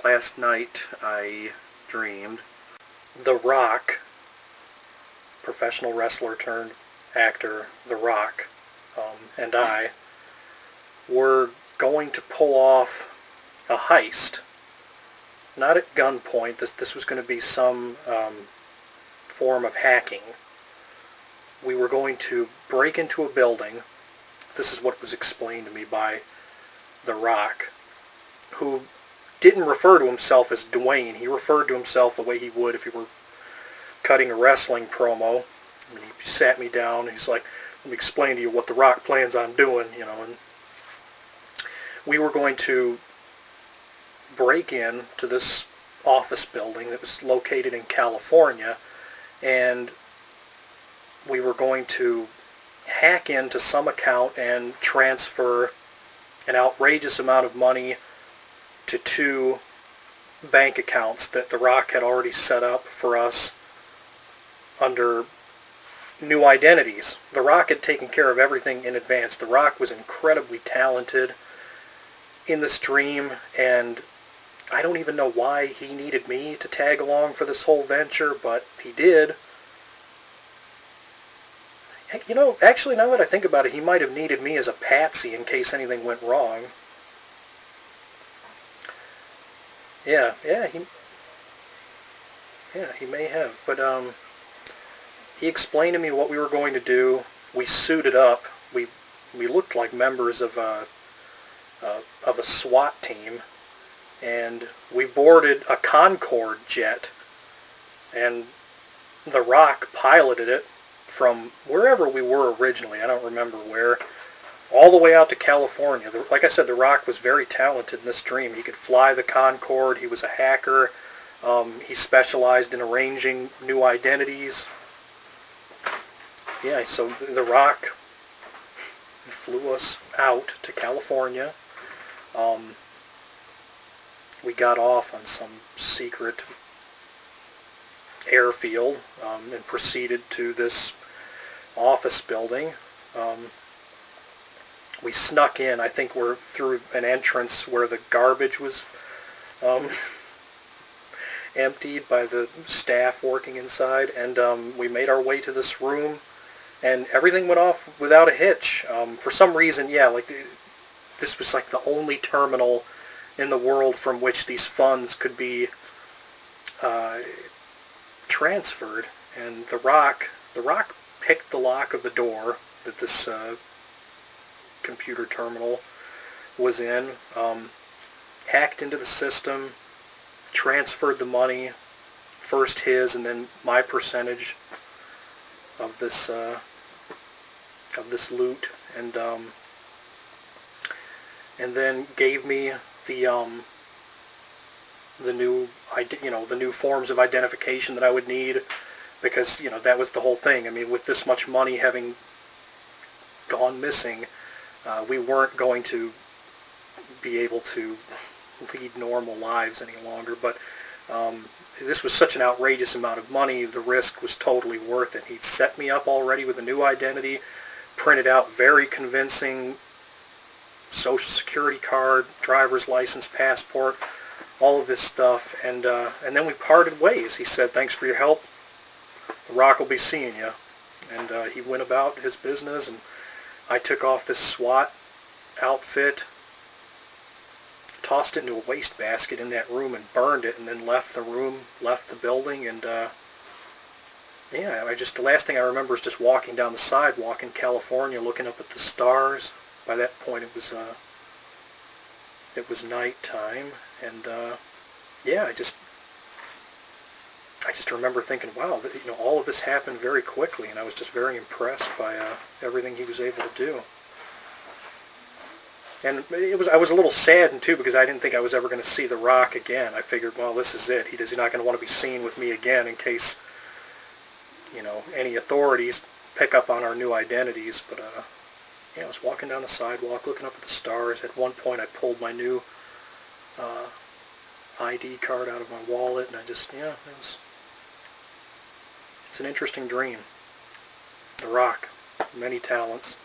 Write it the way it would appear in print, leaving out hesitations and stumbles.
Last night I dreamed The Rock, professional wrestler turned actor The Rock, and I were going to pull off a heist. Not at gunpoint. This was going to be some form of hacking. We were going to break into a building. This is what was explained to me by The Rock, who didn't refer to himself as Dwayne. He referred to himself the way he would if he were cutting a wrestling promo. I mean, he sat me down. He's like, "Let me explain to you what The Rock plans on doing," and we were going to break in to this office building that was located in California, and we were going to hack into some account and transfer an outrageous amount of money to two bank accounts that The Rock had already set up for us under new identities. The Rock had taken care of everything in advance. The Rock was incredibly talented in this dream, and I don't even know why he needed me to tag along for this whole venture, but he did. Actually, now that I think about it, he might have needed me as a patsy in case anything went wrong. Yeah, he may have. But he explained to me what we were going to do. We suited up. We looked like members of a SWAT team, and we boarded a Concorde jet, and The Rock piloted it from wherever we were originally, I don't remember where, all the way out to California. Like I said, The Rock was very talented in this dream. He could fly the Concorde. He was a hacker. He specialized in arranging new identities. Yeah, so The Rock flew us out to California. We got off on some secret airfield and proceeded to this office building. We snuck in. I think we're through an entrance where the garbage was emptied by the staff working inside, and we made our way to this room, and everything went off without a hitch. For some reason, this was like the only terminal in the world from which these funds could be transferred, and The Rock picked the lock of the door that this computer terminal was in, hacked into the system, transferred the money, first his and then my percentage of this loot, and then gave me the new forms of identification that I would need, because that was the whole thing. I mean, with this much money having gone missing, we weren't going to be able to lead normal lives any longer. But this was such an outrageous amount of money, the risk was totally worth it. He'd set me up already with a new identity, printed out very convincing Social Security card, driver's license, passport, all of this stuff, and then we parted ways. He said, "Thanks for your help. The Rock will be seeing you." And he went about his business, and I took off this SWAT outfit, tossed it into a wastebasket in that room and burned it, and then left the room, left the building, and the last thing I remember is just walking down the sidewalk in California, looking up at the stars. By that point, it was nighttime, and I just remember thinking, wow, all of this happened very quickly, and I was just very impressed by everything he was able to do. And I was a little saddened too, because I didn't think I was ever going to see The Rock again. I figured, well, this is it. He's not going to want to be seen with me again in case any authorities pick up on our new identities. But I was walking down the sidewalk, looking up at the stars. At one point, I pulled my new ID card out of my wallet, and it's an interesting dream. The Rock, many talents.